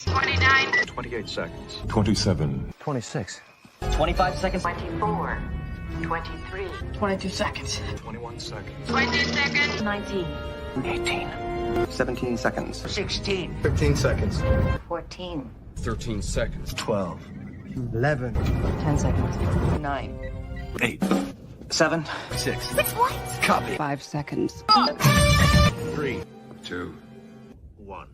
29. 28 seconds. 27. 26. 25 seconds. 24. 23. 22 seconds. 21 seconds. 22 seconds. 19. 18. 17 seconds. 16. 15 seconds. 14. 13 seconds. 12. 11. 10 seconds. 9. 8. 7. 6. 6 points. Copy. 5 seconds. 3, 2, 1.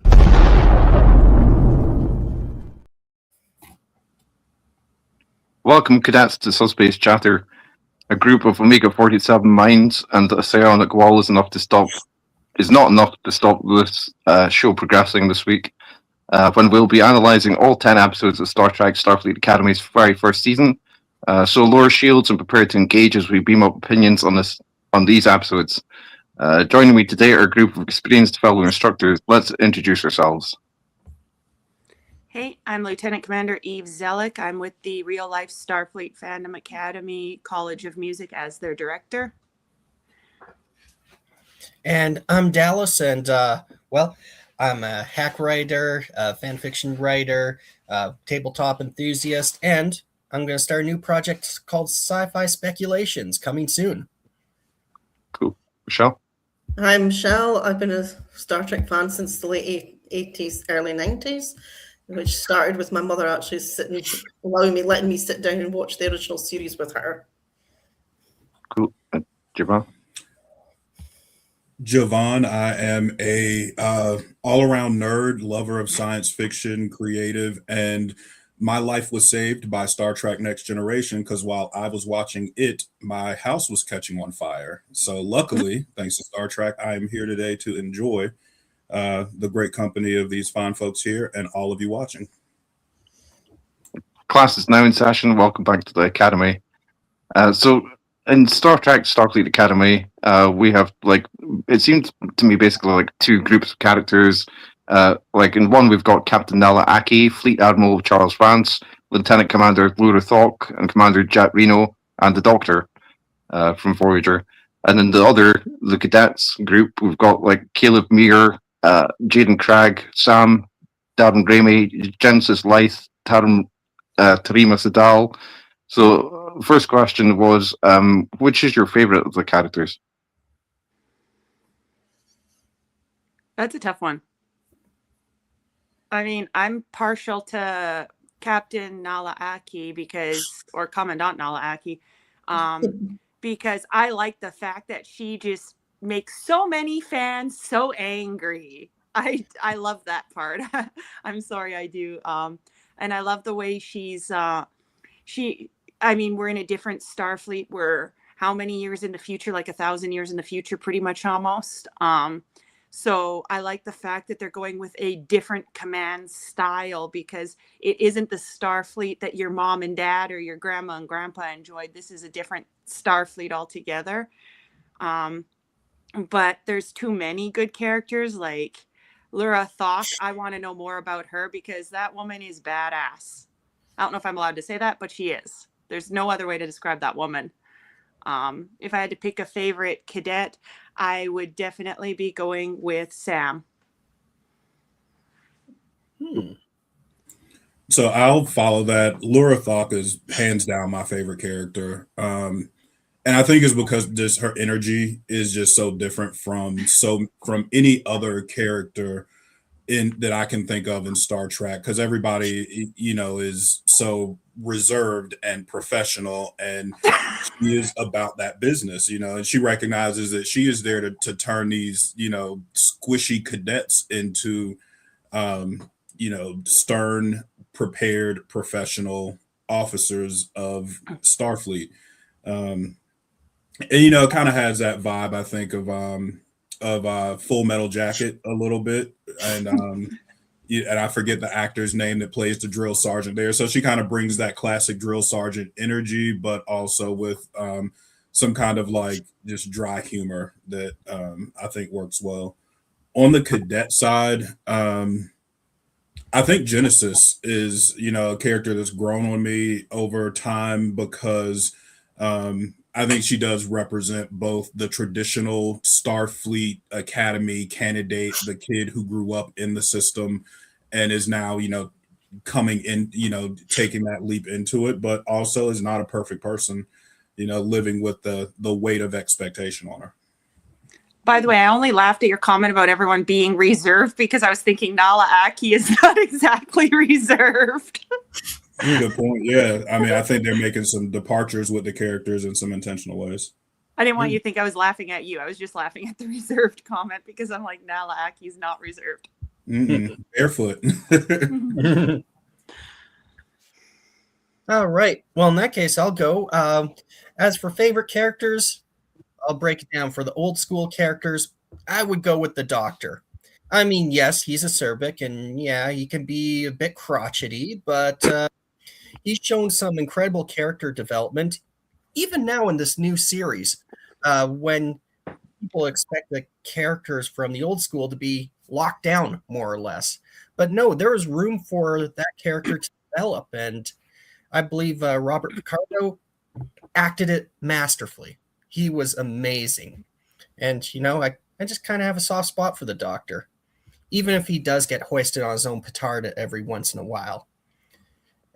Welcome, cadets, to Subspace Chatter. A group of Omega-47 minds and a psionic wall is not enough to stop this show progressing this week, when we'll be analysing all 10 episodes of Star Trek Starfleet Academy's very first season. So lower shields and prepare to engage as we beam up opinions on these episodes. Joining me today are a group of experienced fellow instructors. Let's introduce ourselves. Hey, I'm Lieutenant Commander Eve Zellick. I'm with the Real Life Starfleet Fandom Academy College of Music as their director. And I'm Dallas, and I'm a hack writer, fan fiction writer, tabletop enthusiast, and I'm going to start a new project called Sci-Fi Speculations, coming soon. Cool. Michelle? Hi, Michelle. I've been a Star Trek fan since the late 80s, early 90s, which started with my mother actually letting me sit down and watch the original series with her. Cool. Javon? Javon, I am a all-around nerd, lover of science fiction, creative, and my life was saved by Star Trek Next Generation because while I was watching it, my house was catching on fire. So luckily, thanks to Star Trek, I am here today to enjoy the great company of these fine folks here and all of you watching. Class is now in session. Welcome back to the Academy. So in Star Trek Starfleet Academy, we have, it seems to me basically two groups of characters. In one, we've got Captain Nala Aki, Fleet Admiral Charles Vance, Lieutenant Commander Laura Thok, and Commander Jet Reno, and the Doctor from Voyager. And in the other, the cadets group, we've got Caleb Meagher, Jaden Cragg, Sam, Darren Ramey, Genesis Lythe, Tarima Sadal. So, first question was, which is your favorite of the characters? That's a tough one. I mean, I'm partial to Captain Nala Aki or Commandant Nala Aki, because I like the fact that she just makes so many fans so angry. I love that part. I'm sorry, I do. And I love the way we're in a different Starfleet. We're how many years in the future? 1,000 years in the future, pretty much almost. So I like the fact that they're going with a different command style because it isn't the Starfleet that your mom and dad or your grandma and grandpa enjoyed. This is a different Starfleet altogether. But there's too many good characters like Laura Thok. I want to know more about her because that woman is badass. I don't know if I'm allowed to say that, but she is. There's no other way to describe that woman. If I had to pick a favorite cadet, I would definitely be going with Sam. So I'll follow that. Laura Thok is hands down my favorite character. And I think it's because just her energy is just so different from any other character that I can think of in Star Trek, because everybody, is so reserved and professional, and she is about that business, and she recognizes that she is there to turn these, squishy cadets into, stern, prepared, professional officers of Starfleet. And, it kind of has that vibe, I think, of Full Metal Jacket a little bit, and and I forget the actor's name that plays the drill sergeant there. So she kind of brings that classic drill sergeant energy, but also with some kind of just dry humor that I think works well. On the cadet side, I think Genesis is a character that's grown on me over time because I think she does represent both the traditional Starfleet Academy candidate, the kid who grew up in the system, and is now, coming in, taking that leap into it, but also is not a perfect person, living with the weight of expectation on her. By the way, I only laughed at your comment about everyone being reserved because I was thinking Nala Aki is not exactly reserved. Good point. Yeah. I mean, I think they're making some departures with the characters in some intentional ways. I didn't want you to think I was laughing at you. I was just laughing at the reserved comment because I'm like, Nala Aki is not reserved. Barefoot. All right. Well, in that case, I'll go. As for favorite characters, I'll break it down. For the old school characters, I would go with the Doctor. I mean, yes, he's a Cerbic, and yeah, he can be a bit crotchety, but he's shown some incredible character development, even now in this new series, when people expect the characters from the old school to be locked down, more or less. But no, there is room for that character to develop, and I believe Robert Picardo acted it masterfully. He was amazing. And, I just kind of have a soft spot for the Doctor, even if he does get hoisted on his own petard every once in a while.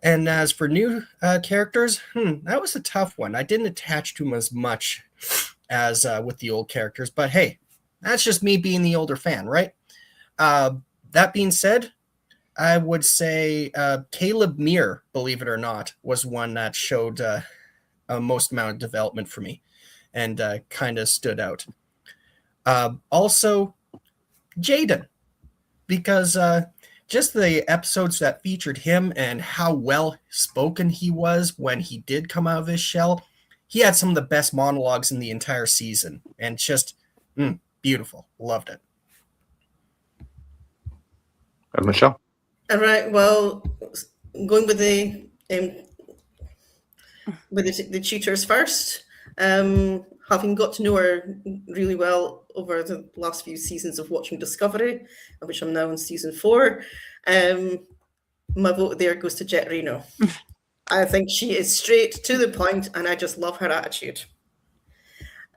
And as for new characters, that was a tough one. I didn't attach to him as much as with the old characters, but hey, that's just me being the older fan, right? That being said, I would say Caleb Meir, believe it or not, was one that showed a most amount of development for me and kind of stood out. Also, Jaden, because just the episodes that featured him and how well spoken he was when he did come out of his shell, he had some of the best monologues in the entire season, and just beautiful. Loved it. And Michelle? All right. Well, going with the tutors first. Having got to know her really well over the last few seasons of watching Discovery, of which I'm now in season 4, my vote there goes to Jet Reno. I think she is straight to the point, and I just love her attitude.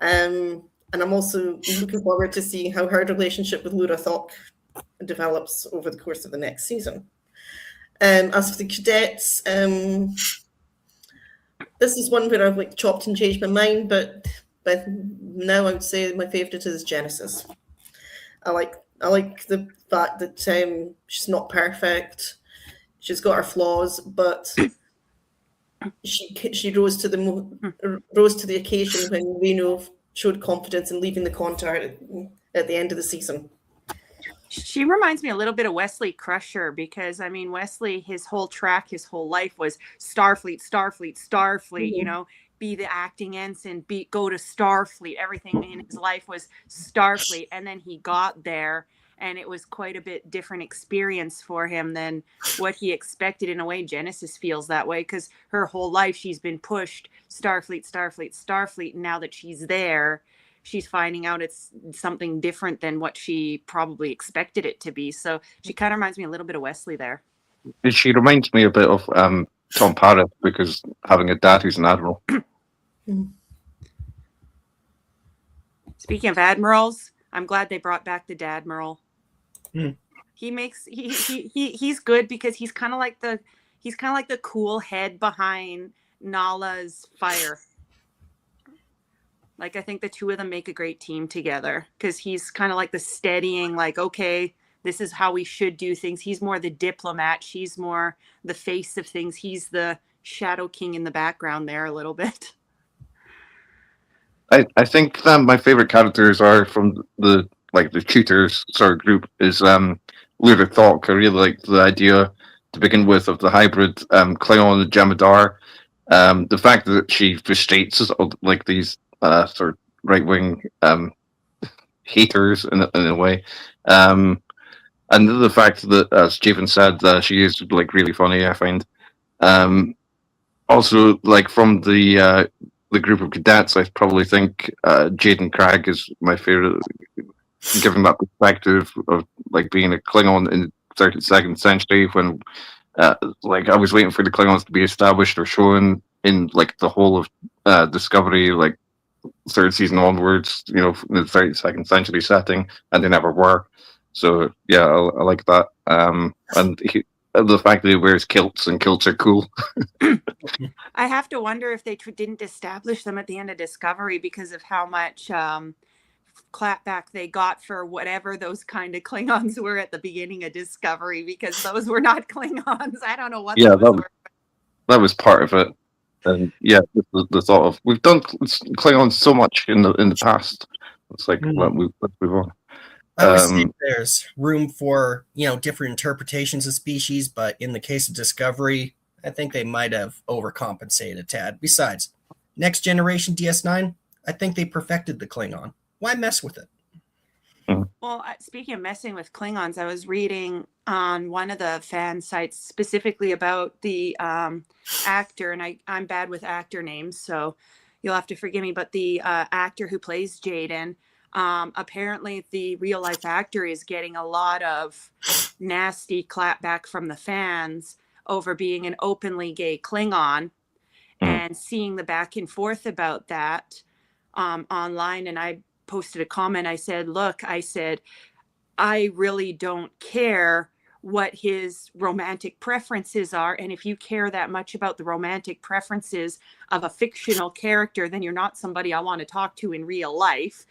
And I'm also looking forward to seeing how her relationship with Lura Thok develops over the course of the next season. As for the cadets, this is one where I've chopped and changed my mind, but now I would say my favourite is Genesis. I like the fact that she's not perfect. She's got her flaws, but she rose to the occasion when Reno showed confidence in leaving the Contar at the end of the season. She reminds me a little bit of Wesley Crusher because, I mean, Wesley, his whole life was Starfleet, Mm-hmm. Be the acting ensign, go to Starfleet. Everything in his life was Starfleet. And then he got there, and it was quite a bit different experience for him than what he expected. In a way, Genesis feels that way because her whole life she's been pushed Starfleet. And now that she's there, she's finding out it's something different than what she probably expected it to be. So she kind of reminds me a little bit of Wesley there. She reminds me a bit of Tom Paris because having a dad who's an admiral. Speaking of admirals, I'm glad they brought back the Dadmiral. He's good because he's kind of like the cool head behind Nala's fire. Like, I think the two of them make a great team together because he's kind of like the steadying, like, okay, this is how we should do things. He's more the diplomat. She's more the face of things. He's the Shadow King in the background there a little bit. I think that my favorite characters are from the tutors sort of group is Lura Thok. I really like the idea to begin with of the hybrid Klingon and Jemadar. The fact that she frustrates these sort of right wing haters in a way. And the fact that, as Stephen said, she is really funny, I find. Also, from the group of cadets, I probably think Jaden Cragg is my favorite, given that perspective of being a Klingon in the 32nd century when I was waiting for the Klingons to be established or shown in the whole of Discovery, third season onwards, in the 32nd century setting, and they never were. So yeah, I like that. And the fact that he wears kilts and kilts are cool. I have to wonder if they didn't establish them at the end of Discovery because of how much clapback they got for whatever those kind of Klingons were at the beginning of Discovery, because those were not Klingons. I don't know what Yeah, those were. that was part of it. And yeah, the thought of we've done Klingons so much in the past. It's like let's move on. I always think there's room for, different interpretations of species, but in the case of Discovery, I think they might have overcompensated a tad. Besides, Next Generation DS9, I think they perfected the Klingon. Why mess with it? Well, speaking of messing with Klingons, I was reading on one of the fan sites specifically about the actor, and I'm bad with actor names, so you'll have to forgive me, but the actor who plays Jaden, apparently the real life actor is getting a lot of nasty clapback from the fans over being an openly gay Klingon, and seeing the back and forth about that online. And I posted a comment. I said, look, I really don't care what his romantic preferences are. And if you care that much about the romantic preferences of a fictional character, then you're not somebody I want to talk to in real life.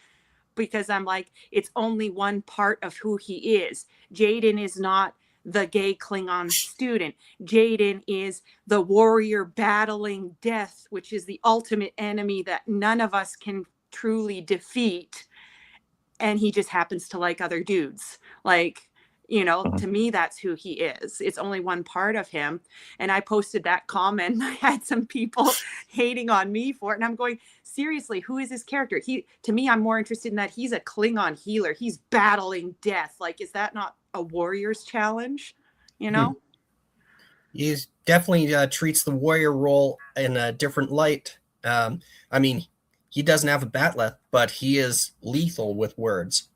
Because I'm like, it's only one part of who he is. Jaden is not the gay Klingon student. Jaden is the warrior battling death, which is the ultimate enemy that none of us can truly defeat. And he just happens to like other dudes. Like, to me, that's who he is. It's only one part of him. And I posted that comment. I had some people hating on me for it. And I'm going, seriously, who is this character? To me, I'm more interested in that he's a Klingon healer. He's battling death. Like, is that not a warrior's challenge? He definitely treats the warrior role in a different light. He doesn't have a bat'leth, but he is lethal with words.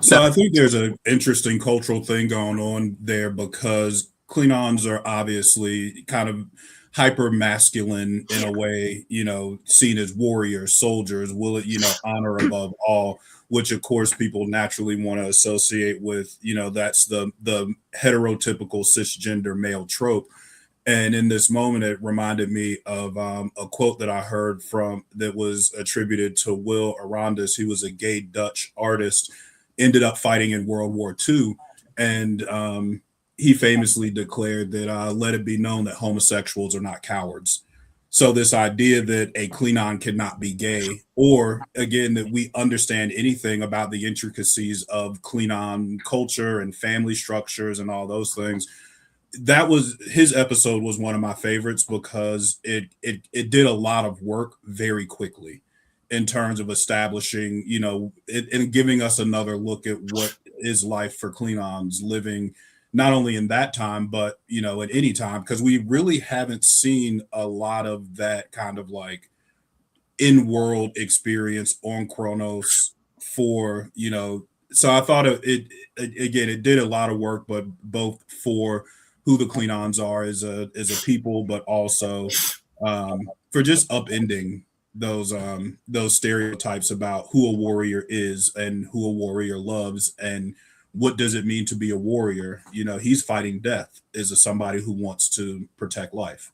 So I think there's an interesting cultural thing going on there, because Klingons are obviously kind of hyper masculine in a way, seen as warriors, soldiers, honor above all, which of course people naturally want to associate with, that's the heterotypical cisgender male trope. And in this moment, it reminded me of a quote that I heard that was attributed to Will Arandis, who was a gay Dutch artist, ended up fighting in World War II. And he famously declared that let it be known that homosexuals are not cowards. So this idea that a Klingon cannot be gay, or again, that we understand anything about the intricacies of Klingon culture and family structures and all those things, his episode was one of my favorites, because it did a lot of work very quickly in terms of establishing, and giving us another look at what is life for Klingons living not only in that time, but at any time, because we really haven't seen a lot of that kind of like in-world experience on Kronos for, so I thought it did a lot of work, but both for who the Klingons are as a people, but also for just upending those stereotypes about who a warrior is and who a warrior loves, and what does it mean to be a warrior. He's fighting death as somebody who wants to protect life.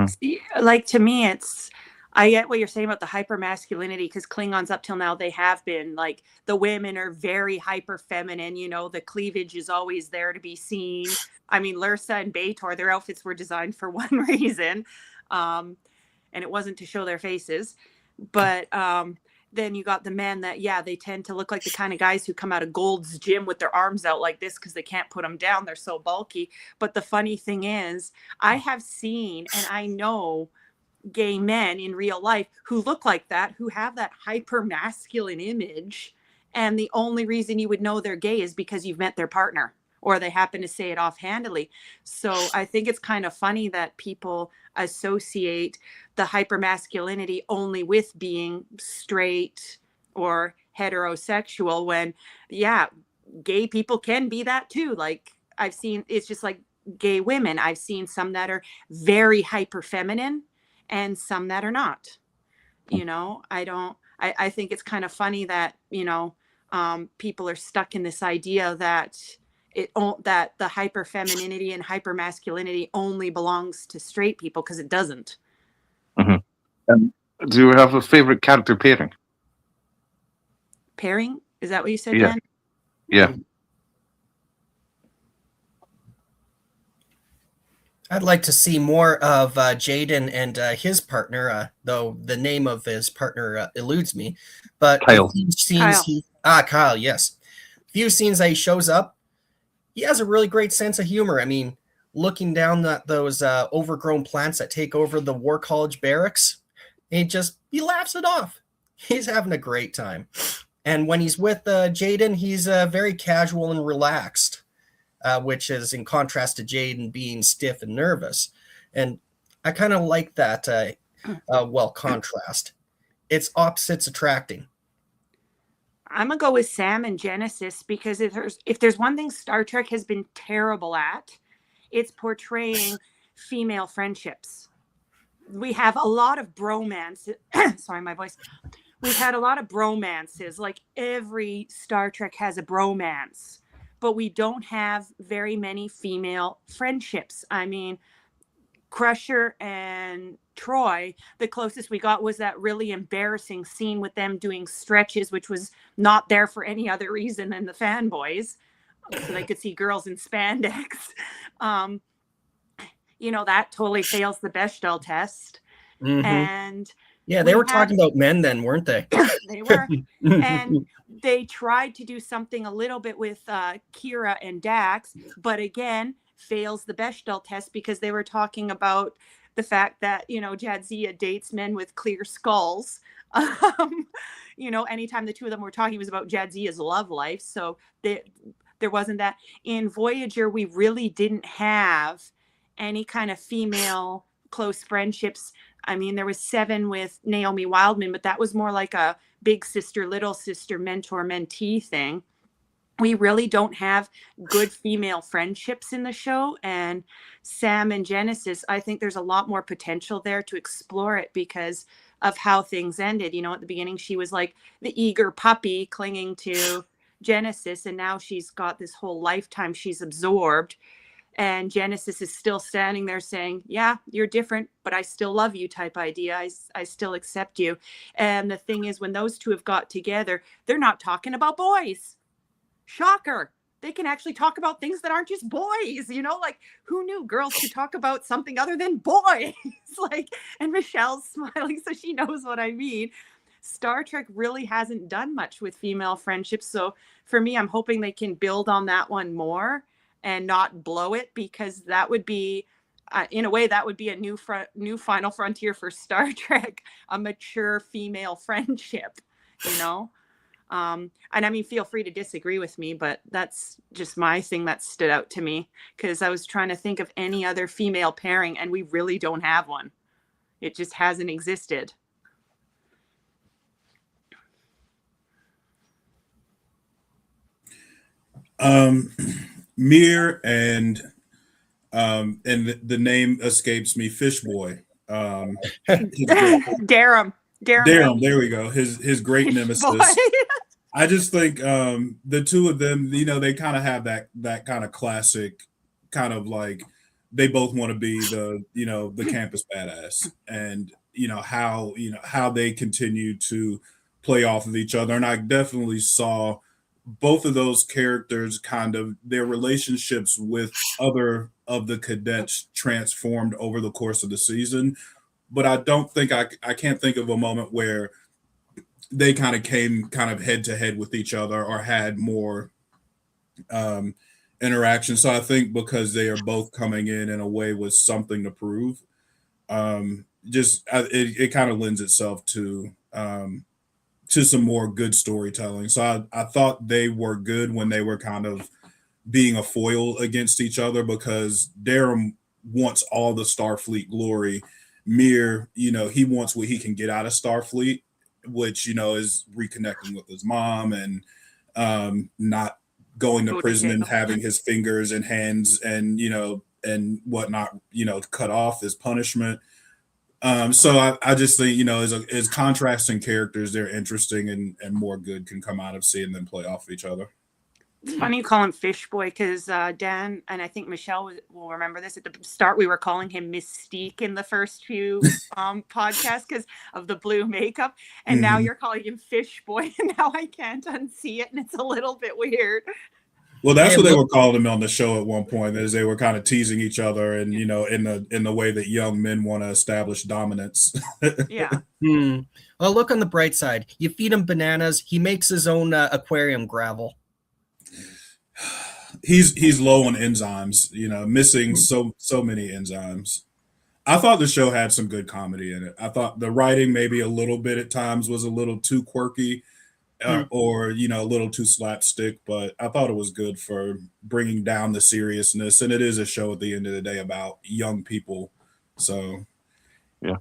See, like, to me, I get what you're saying about the hyper masculinity, because Klingons up till now, they have been like, the women are very hyper feminine. The cleavage is always there to be seen. I mean, Lursa and B'Etor, their outfits were designed for one reason, and it wasn't to show their faces. But then you got the men that, they tend to look like the kind of guys who come out of Gold's Gym with their arms out like this because they can't put them down. They're so bulky. But the funny thing is, I have seen, and I know gay men in real life who look like that, who have that hyper masculine image. And the only reason you would know they're gay is because you've met their partner, or they happen to say it offhandedly. So I think it's kind of funny that people associate the hypermasculinity only with being straight or heterosexual, when, gay people can be that too. Like, I've seen, it's just like gay women. I've seen some that are very hyper feminine and some that are not. I think it's kind of funny that, people are stuck in this idea that that the hyper femininity and hyper masculinity only belongs to straight people, because it doesn't. And do you have a favorite character pairing? Pairing? Is that what you said, Yeah. Dan? Yeah. I'd like to see more of Jaden and his partner, though the name of his partner eludes me. But Kyle. a few scenes Kyle, yes. A few scenes that he shows up, he has a really great sense of humor. I mean, looking down at those overgrown plants that take over the War College barracks, he laughs it off. He's having a great time. And when he's with Jaden, he's very casual and relaxed. Which is in contrast to Jaden being stiff and nervous. And I kind of like that, contrast. It's opposites attracting. I'm going to go with Sam and Genesis, because if there's one thing Star Trek has been terrible at, it's portraying female friendships. We have a lot of bromance. Sorry, my voice. We've had a lot of bromances. Like every Star Trek has a bromance. But we don't have very many female friendships. I mean, Crusher and Troy, the closest we got was that really embarrassing scene with them doing stretches, which was not there for any other reason than the fanboys, so they could see girls in spandex. That totally fails the Bechdel test. Mm-hmm. And yeah, they were talking about men then, weren't they? They were. And they tried to do something a little bit with Kira and Dax, but again, fails the Bechdel test, because they were talking about the fact that, Jadzia dates men with clear skulls. Anytime the two of them were talking, it was about Jadzia's love life. So there wasn't that. In Voyager, we really didn't have any kind of female close friendships. I mean, there was 7 with Naomi Wildman, but that was more like a big sister, little sister, mentor, mentee thing. We really don't have good female friendships in the show. And Sam and Genesis, I think there's a lot more potential there to explore it because of how things ended. At the beginning, she was like the eager puppy clinging to Genesis. And now she's got this whole lifetime she's absorbed. And Genesis is still standing there saying, yeah, you're different, but I still love you type idea. I still accept you. And the thing is, when those two have got together, they're not talking about boys. Shocker. They can actually talk about things that aren't just boys, like who knew girls could talk about something other than boys? And Michelle's smiling, so she knows what I mean. Star Trek really hasn't done much with female friendships. So for me, I'm hoping they can build on that one more and not blow it, because that would be, in a way, that would be a new final frontier for Star Trek, a mature female friendship, And I mean, feel free to disagree with me, but that's just my thing that stood out to me, because I was trying to think of any other female pairing, and we really don't have one. It just hasn't existed. Mir and the name escapes me, Fishboy. Darum. There we go. His great nemesis. I just think the two of them, they kind of have that kind of classic kind of like they both want to be the campus badass, and how they continue to play off of each other. And I definitely saw both of those characters kind of their relationships with other of the cadets transformed over the course of the season. But I don't think I can't think of a moment where they kind of came kind of head to head with each other or had more interaction. So I think because they are both coming in a way with something to prove, it kind of lends itself to some more good storytelling. So I thought they were good when they were kind of being a foil against each other, because Darum wants all the Starfleet glory. Mir, he wants what he can get out of Starfleet, which, is reconnecting with his mom and not going to prison and having his fingers and hands and, and whatnot, cut off as punishment. So I just think, as contrasting characters, they're interesting and more good can come out of seeing them play off each other. It's funny you call him Fish Boy because Dan and I think Michelle will remember this. At the start, we were calling him Mystique in the first few podcasts because of the blue makeup. And now you're calling him Fish Boy. And now I can't unsee it. And it's a little bit weird. Well, that's what they were calling him on the show at one point, as they were kind of teasing each other, and in the way that young men want to establish dominance. Yeah. Well, look on the bright side. You feed him bananas, he makes his own aquarium gravel. He's low on enzymes, missing so many enzymes. I thought the show had some good comedy in it. I thought the writing maybe a little bit at times was a little too quirky. Or a little too slapstick, but I thought it was good for bringing down the seriousness, and it is a show at the end of the day about young people. So yeah,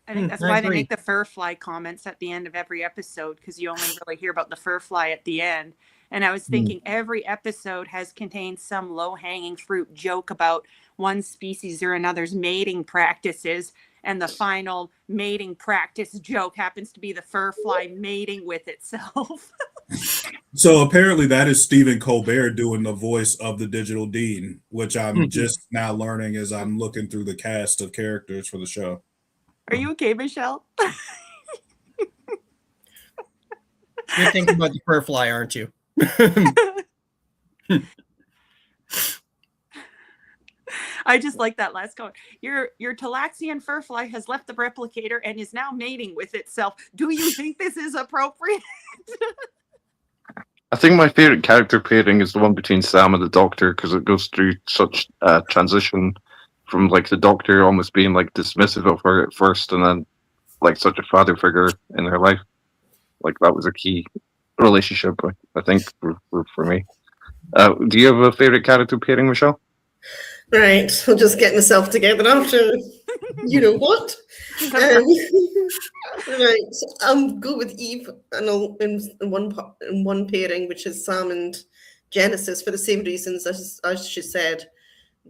I think that's why they make the fur fly comments at the end of every episode, because you only really hear about the fur fly at the end. And I was thinking every episode has contained some low-hanging fruit joke about one species or another's mating practices. And the final mating practice joke happens to be the fur fly mating with itself. So apparently that is Stephen Colbert doing the voice of the Digital Dean, which I'm just now learning as I'm looking through the cast of characters for the show. Are you okay, Michelle? You're thinking about the fur fly, aren't you? I just like that last comment. Your Talaxian fur fly has left the replicator and is now mating with itself. Do you think this is appropriate? I think my favorite character pairing is the one between Sam and the Doctor, because it goes through such transition from like the Doctor almost being like dismissive of her at first, and then like such a father figure in her life. Like that was a key relationship, I think, for me. Do you have a favorite character pairing, Michelle? Right, I'll just get myself together after you know what. Right, I'll go with Eve in one pairing, which is Sam and Genesis, for the same reasons as she said.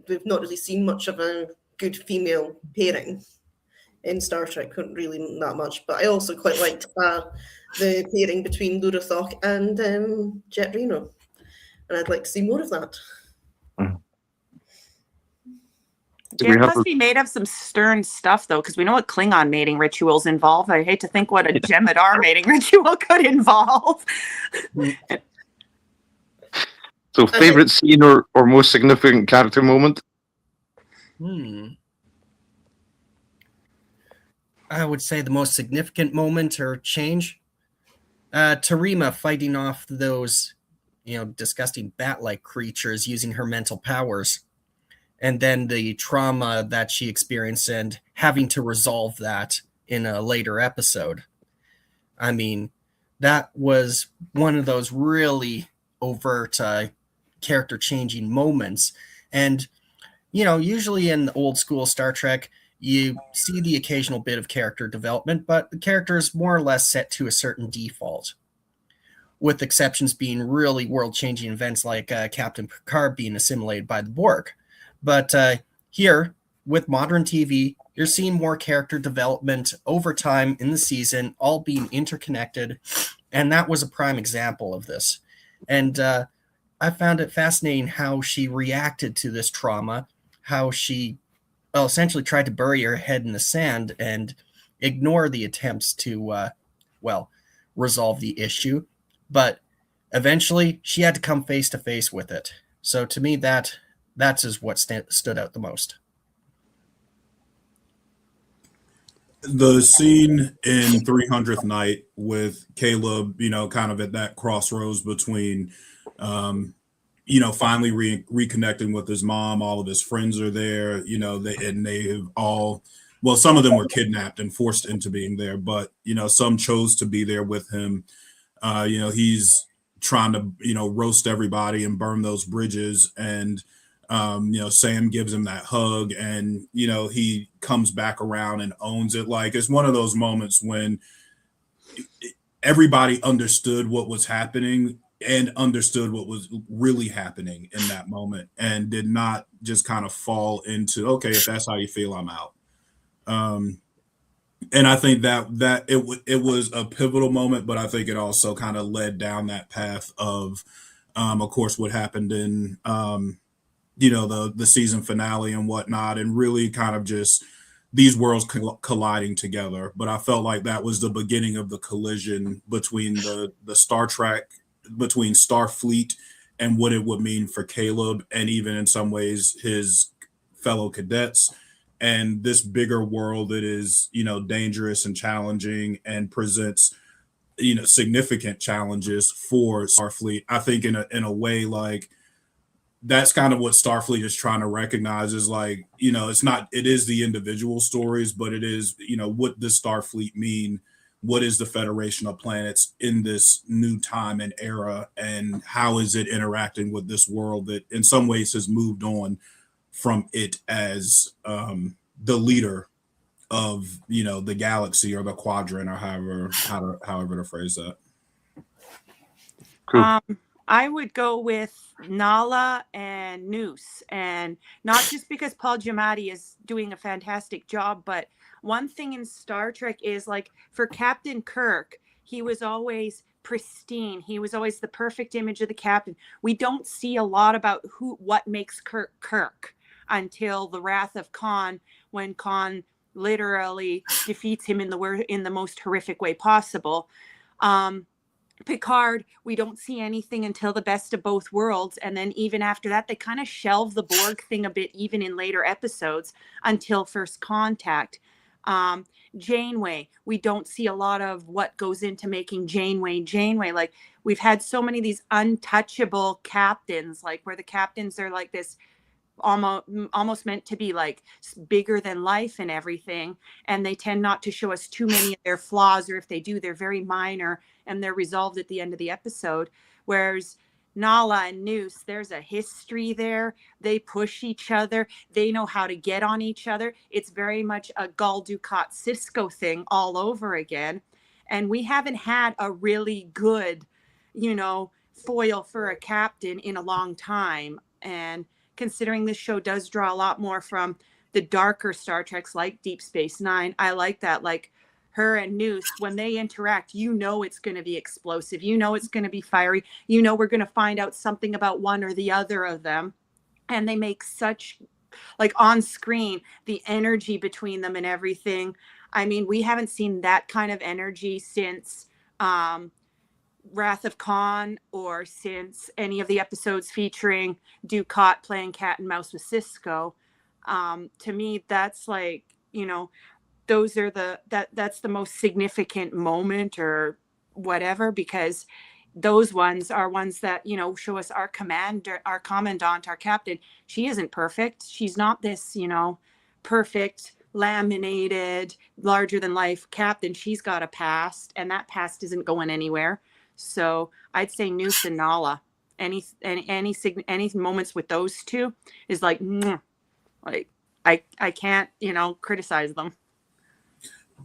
We've not really seen much of a good female pairing in Star Trek, really not much. But I also quite liked the pairing between Lurathok and Jet Reno, and I'd like to see more of that. It must be made of some stern stuff, though, because we know what Klingon mating rituals involve. I hate to think what a Jem'Hadar mating ritual could involve. So, favorite scene or most significant character moment? I would say the most significant moment or change, Tarima fighting off those, disgusting bat-like creatures using her mental powers. And then the trauma that she experienced and having to resolve that in a later episode. I mean, that was one of those really overt character-changing moments. And, usually in old school Star Trek, you see the occasional bit of character development, but the character is more or less set to a certain default, with exceptions being really world-changing events like Captain Picard being assimilated by the Borg. But here, with modern TV, you're seeing more character development over time in the season, all being interconnected, and that was a prime example of this. And I found it fascinating how she reacted to this trauma, how she essentially tried to bury her head in the sand and ignore the attempts to, resolve the issue. But eventually, she had to come face to face with it. So to me, that is what stood out the most. The scene in 300th Night with Caleb, kind of at that crossroads between, finally reconnecting with his mom. All of his friends are there, they have all, well, some of them were kidnapped and forced into being there, but, some chose to be there with him. He's trying to, roast everybody and burn those bridges. And, Sam gives him that hug and, he comes back around and owns it. Like, it's one of those moments when everybody understood what was happening and understood what was really happening in that moment and did not just kind of fall into, okay, if that's how you feel, I'm out. And I think that it was a pivotal moment, but I think it also kind of led down that path of course, what happened in the season finale and whatnot, and really kind of just these worlds colliding together. But I felt like that was the beginning of the collision between the Star Trek, between Starfleet, and what it would mean for Caleb, and even in some ways his fellow cadets, and this bigger world that is dangerous and challenging and presents significant challenges for Starfleet. I think in a way, like, that's kind of what Starfleet is trying to recognize, is like, it is the individual stories, but it is, what does Starfleet mean? What is the Federation of Planets in this new time and era? And how is it interacting with this world that in some ways has moved on from it as the leader of, the galaxy or the quadrant, or however to phrase that. Cool. I would go with Nala and Noose, and not just because Paul Giamatti is doing a fantastic job, but one thing in Star Trek is, like, for Captain Kirk, he was always pristine. He was always the perfect image of the captain. We don't see a lot about what makes Kirk Kirk until the Wrath of Khan, when Khan literally defeats him in the most horrific way possible. Picard, we don't see anything until the Best of Both Worlds, and then even after that, they kind of shelve the Borg thing a bit, even in later episodes, until First Contact. Janeway, we don't see a lot of what goes into making Janeway. Like, we've had so many of these untouchable captains, like, where the captains are like this almost meant to be like bigger than life and everything, and they tend not to show us too many of their flaws, or if they do, they're very minor and they're resolved at the end of the episode. Whereas Nala and Noose, there's a history there. They push each other. They know how to get on each other. It's very much a Gul Dukat Cisco thing all over again. And we haven't had a really good, foil for a captain in a long time. And considering this show does draw a lot more from the darker Star Treks like Deep Space Nine, I like that. Like, her and Noose, when they interact, it's going to be explosive. It's going to be fiery. We're going to find out something about one or the other of them. And they make such, like, on screen, the energy between them and everything. I mean, we haven't seen that kind of energy since Wrath of Khan, or since any of the episodes featuring Dukat playing cat and mouse with Cisco. To me, that's like, those are that's the most significant moment or whatever, because those ones are ones that, show us our commander, our commandant, our captain. She isn't perfect. She's not this, perfect, laminated, larger than life captain. She's got a past, and that past isn't going anywhere. So I'd say Noose and Nala. Any moments with those two is like I can't criticize them.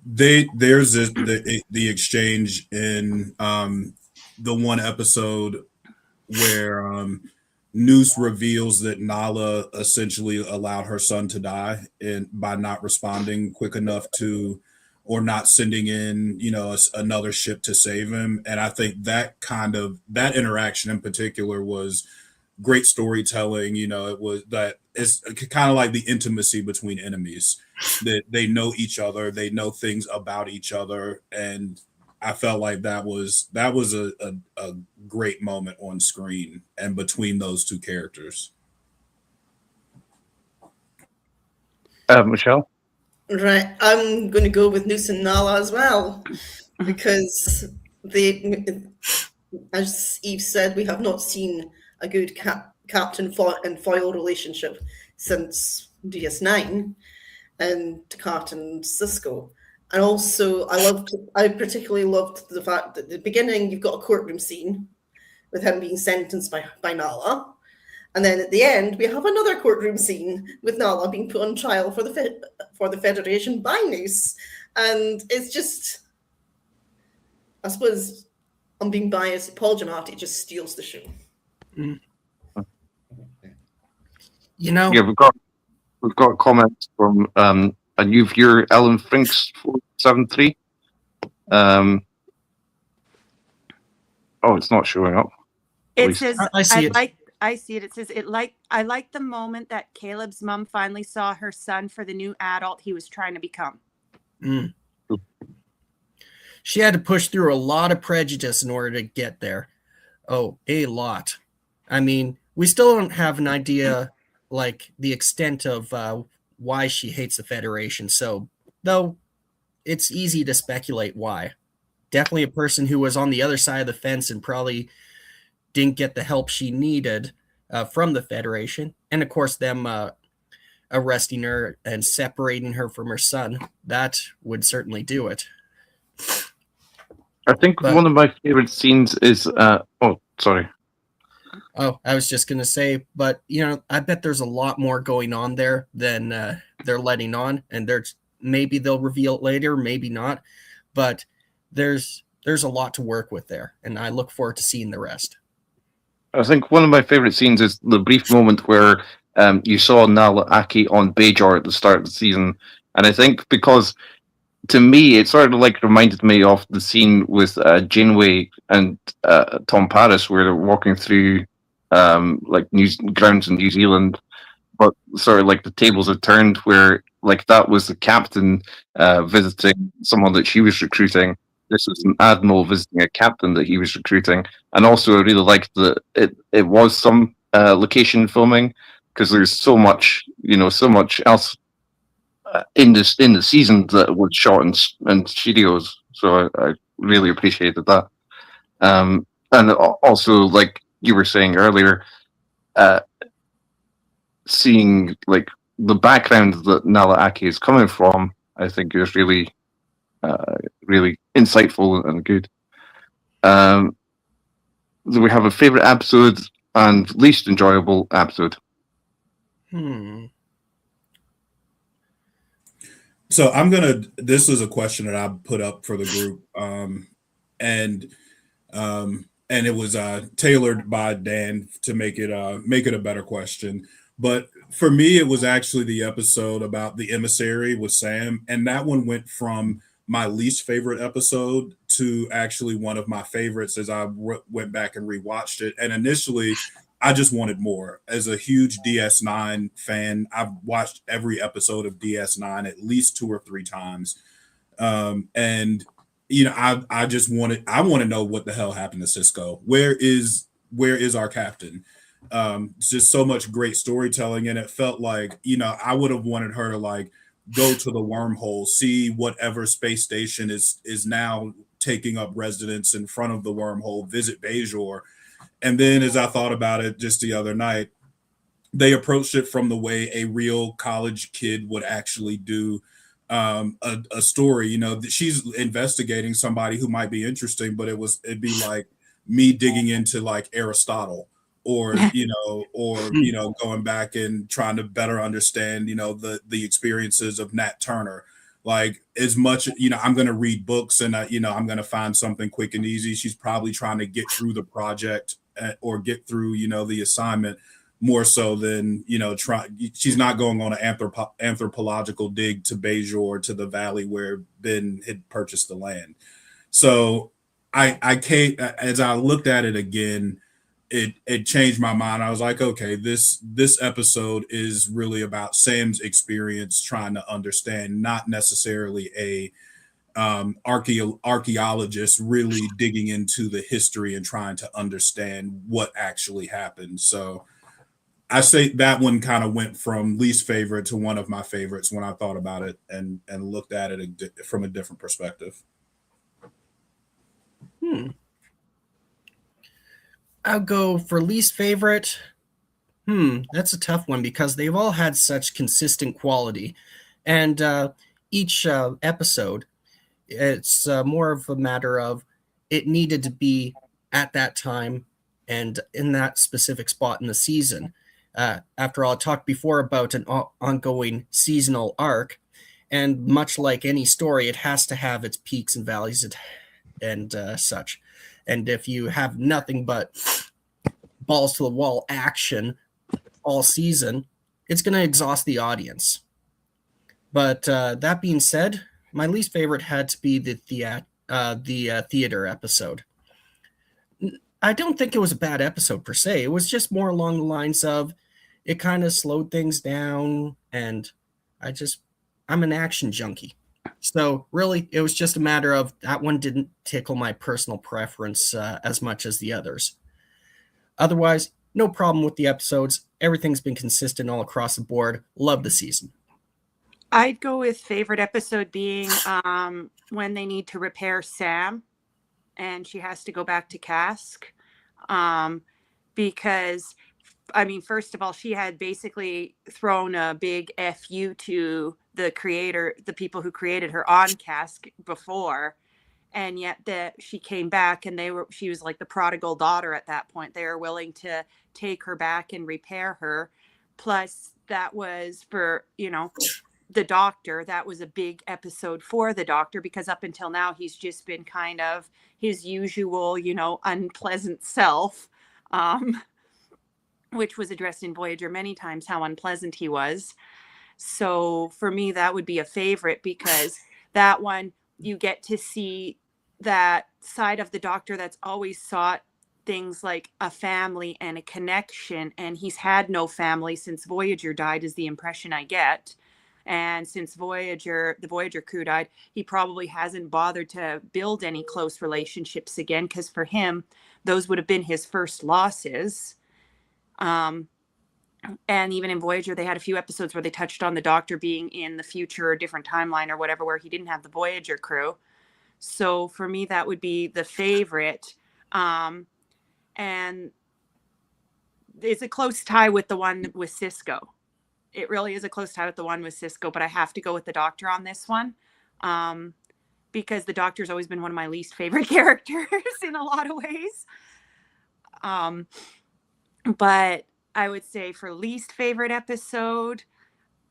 There's the exchange in the one episode where Noose reveals that Nala essentially allowed her son to die, and by not responding quick enough to, or not sending in another ship to save him. And I think that interaction in particular was great storytelling. It was that it's kind of like the intimacy between enemies, that they know each other, they know things about each other, and I felt like that was a great moment on screen and between those two characters. Michelle? Right, I'm going to go with Noose and Nala as well, because as Eve said, we have not seen a good captain and foil relationship since DS9 and Dukat and Cisco. And also, I particularly loved the fact that at the beginning you've got a courtroom scene with him being sentenced by Nala. And then at the end, we have another courtroom scene with Nala being put on trial for the Federation by Noose. And it's just, I suppose I'm being biased, Paul Giamatti just steals the show. Mm. Yeah, we've got comments from a new viewer, Ellen Finks 473. Oh, it's not showing up. It says I see it. I see it. It says I like the moment that Caleb's mom finally saw her son for the new adult he was trying to become. Mm. She had to push through a lot of prejudice in order to get there. Oh, a lot. I mean, we still don't have an idea, like, the extent of why she hates the Federation. So, though, it's easy to speculate why. Definitely a person who was on the other side of the fence and probably didn't get the help she needed from the Federation. And, of course, them arresting her and separating her from her son. That would certainly do it. I think one of my favorite scenes is oh, sorry. Oh, I was just going to say, but, you know, I bet there's a lot more going on there than they're letting on, and maybe they'll reveal it later, maybe not, but there's a lot to work with there, and I look forward to seeing the rest. I think one of my favorite scenes is the brief moment where you saw Nala Aki on Bajor at the start of the season, and I think because to me, it sort of like reminded me of the scene with Janeway and Tom Paris, where they're walking through like grounds in New Zealand, but sort of like the tables have turned, where like that was the captain visiting someone that she was recruiting. This was an admiral visiting a captain that he was recruiting, and also I really liked that it was some location filming, because there's so much else in the season that was shot in studios, so I really appreciated that. And also, like you were saying earlier, seeing like the background that Nala Aki is coming from, I think is really, really insightful and good. So we have a favorite episode and least enjoyable episode. So this is a question that I put up for the group, and it was tailored by Dan to make it a better question. But for me, it was actually the episode about the emissary with Sam, and that one went from my least favorite episode to actually one of my favorites as I went back and rewatched it. And initially, I just wanted more. As a huge DS9 fan, I've watched every episode of DS9 at least 2 or 3 times. And you know, I want to know what the hell happened to Cisco. Where is our captain? Just so much great storytelling, and it felt like, you know, I would have wanted her to like go to the wormhole, see whatever space station is now taking up residence in front of the wormhole, visit Bajor. And then as I thought about it just the other night, they approached it from the way a real college kid would actually do a story. You know, she's investigating somebody who might be interesting, but it'd be like me digging into like Aristotle, or going back and trying to better understand, you know, the experiences of Nat Turner. Like, as much, you know, I'm going to read books and I'm going to find something quick and easy. She's probably trying to get through the project or get through, you know, the assignment more so than, you know, she's not going on an anthropological dig to Bajor, to the valley where Ben had purchased the land. So I can't, as I looked at it again, it changed my mind. I was like, okay, this episode is really about Sam's experience trying to understand, not necessarily a archaeologist really digging into the history and trying to understand what actually happened. So I say that one kind of went from least favorite to one of my favorites when I thought about it and looked at it from a different perspective. I'll go for least favorite. That's a tough one because they've all had such consistent quality. And each episode, it's more of a matter of it needed to be at that time and in that specific spot in the season. After all, I talked before about an ongoing seasonal arc. And much like any story, it has to have its peaks and valleys and such. And if you have nothing but balls to the wall action all season, it's going to exhaust the audience. But that being said, my least favorite had to be the theater episode. I don't think it was a bad episode per se. It was just more along the lines of it kind of slowed things down, and I'm an action junkie. So really, it was just a matter of that one didn't tickle my personal preference as much as the others. Otherwise, no problem with the episodes. Everything's been consistent all across the board. Love the season. I'd go with favorite episode being when they need to repair Sam and she has to go back to Cask. Because, I mean, first of all, she had basically thrown a big FU to the people who created her on Cask before. And yet that she came back and she was like the prodigal daughter at that point. They were willing to take her back and repair her. Plus that was for, the Doctor. That was a big episode for the Doctor because up until now, he's just been kind of his usual, unpleasant self, which was addressed in Voyager many times, how unpleasant he was. So for me, that would be a favorite because that one, you get to see that side of the Doctor that's always sought things like a family and a connection. And he's had no family since Voyager died is the impression I get. And since the Voyager crew died, he probably hasn't bothered to build any close relationships again because for him, those would have been his first losses. And even in Voyager, they had a few episodes where they touched on the Doctor being in the future or different timeline or whatever, where he didn't have the Voyager crew. So for me, that would be the favorite. And it's a close tie with the one with Cisco. It really is a close tie with the one with Cisco, but I have to go with the Doctor on this one. Because the Doctor's always been one of my least favorite characters in a lot of ways. But I would say for least favorite episode,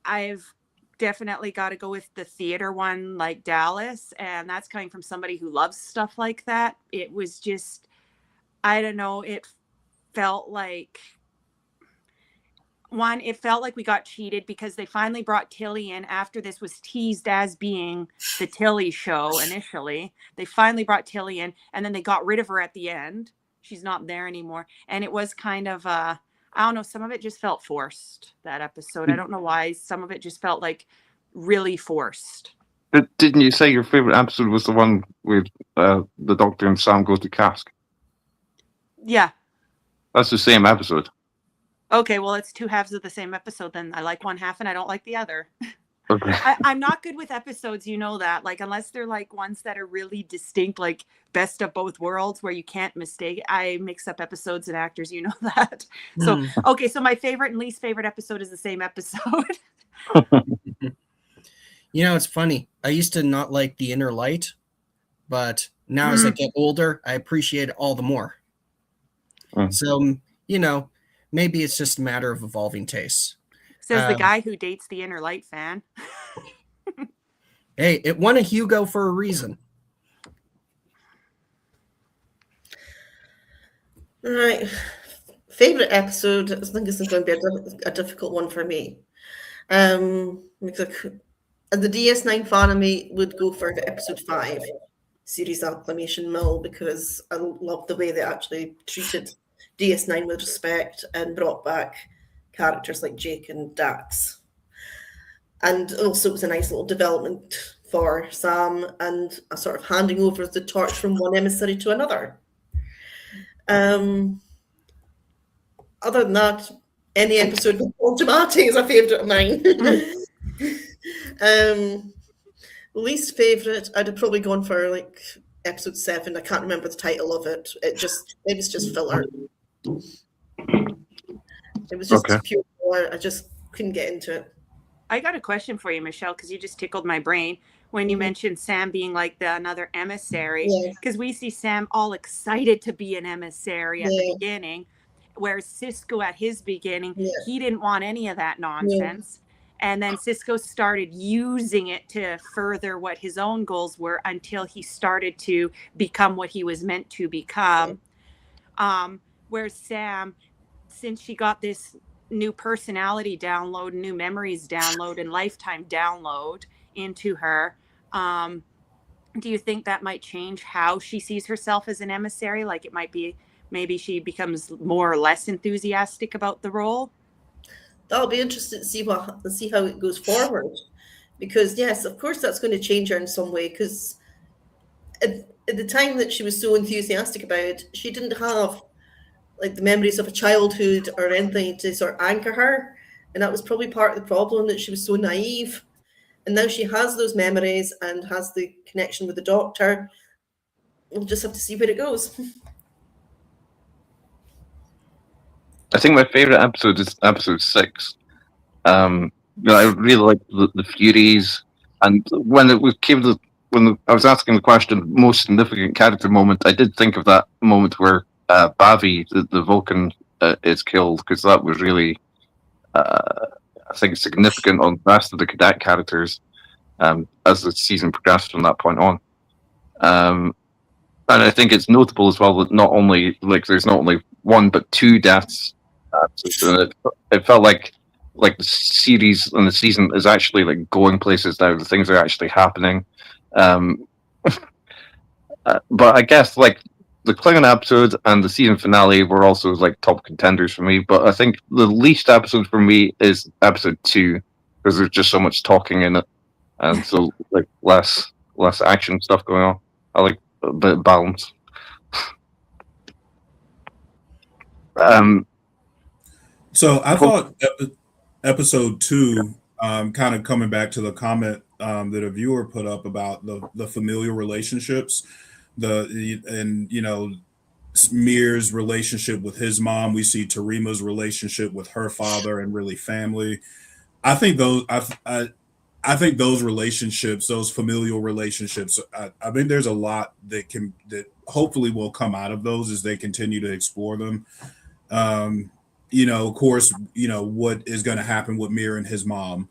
I've definitely got to go with the theater one, like Dallas. And that's coming from somebody who loves stuff like that. It was just, I don't know, it felt like we got cheated because they finally brought Tilly in after this was teased as being the Tilly show initially. They finally brought Tilly in and then they got rid of her at the end. She's not there anymore. And it was kind of, I don't know, some of it just felt forced, that episode. I don't know why. Some of it just felt like really forced. But didn't you say your favorite episode was the one with the Doctor and Sam goes to Cask? Yeah. That's the same episode. Okay, well, it's two halves of the same episode then. I like one half and I don't like the other. Okay. I'm not good with episodes, you know that. Like, unless they're like ones that are really distinct, like best of both worlds where you can't mistake. I mix up episodes and actors, you know that. So, okay, so my favorite and least favorite episode is the same episode. It's funny. I used to not like The Inner Light, but now as I get older, I appreciate it all the more. So, maybe it's just a matter of evolving tastes. Says the guy who dates the Inner Light fan. Hey, it won a Hugo for a reason. All right. Favorite episode? I think this is going to be a difficult one for me. Because the DS9 fan of me would go for episode 5, Series Acclamation Mill, because I love the way they actually treated DS9 with respect and brought back characters like Jake and Dax. And also it was a nice little development for Sam and a sort of handing over the torch from one emissary to another. Other than that, any episode with Paul Giamatti is a favourite of mine. Least favourite, I'd have probably gone for like episode 7. I can't remember the title of it. It was just filler. It was just pure filler. I just couldn't get into it. I got a question for you, Michelle, because you just tickled my brain when you mentioned Sam being like another emissary. Because we see Sam all excited to be an emissary at the beginning, whereas Cisco at his beginning, he didn't want any of that nonsense. And then Cisco started using it to further what his own goals were until he started to become what he was meant to become. Whereas Sam, since she got this new personality download, new memories download, and lifetime download into her. Do you think that might change how she sees herself as an emissary? Like it might be, maybe she becomes more or less enthusiastic about the role? That'll be interesting to see how it goes forward. Because yes, of course, that's going to change her in some way. Because at the time that she was so enthusiastic about it, she didn't have like the memories of a childhood or anything to sort of anchor her, and that was probably part of the problem, that she was so naive. And now she has those memories and has the connection with the Doctor. We'll just have to see where it goes. I think my favorite episode is episode 6. I really like the Furies, and when it was came to I was asking the question, most significant character moment, I did think of that moment where Bavi, the Vulcan, is killed, because that was really, I think, significant on the rest of the cadet characters as the season progressed from that point on. And I think it's notable as well that not only there's not only one but 2 deaths. It felt like the series and the season is actually like going places now. The things are actually happening. But I guess like the Klingon episode and the season finale were also like top contenders for me. But I think the least episode for me is episode 2, because there's just so much talking in it, and so like less action stuff going on. I like a bit of balance. So I thought episode 2, kind of coming back to the comment that a viewer put up about the familial relationships, and Mir's relationship with his mom. We see Tarima's relationship with her father, and really family. I think I think those relationships, those familial relationships, I think there's a lot that hopefully will come out of those as they continue to explore them. Of course, what is going to happen with Mir and his mom.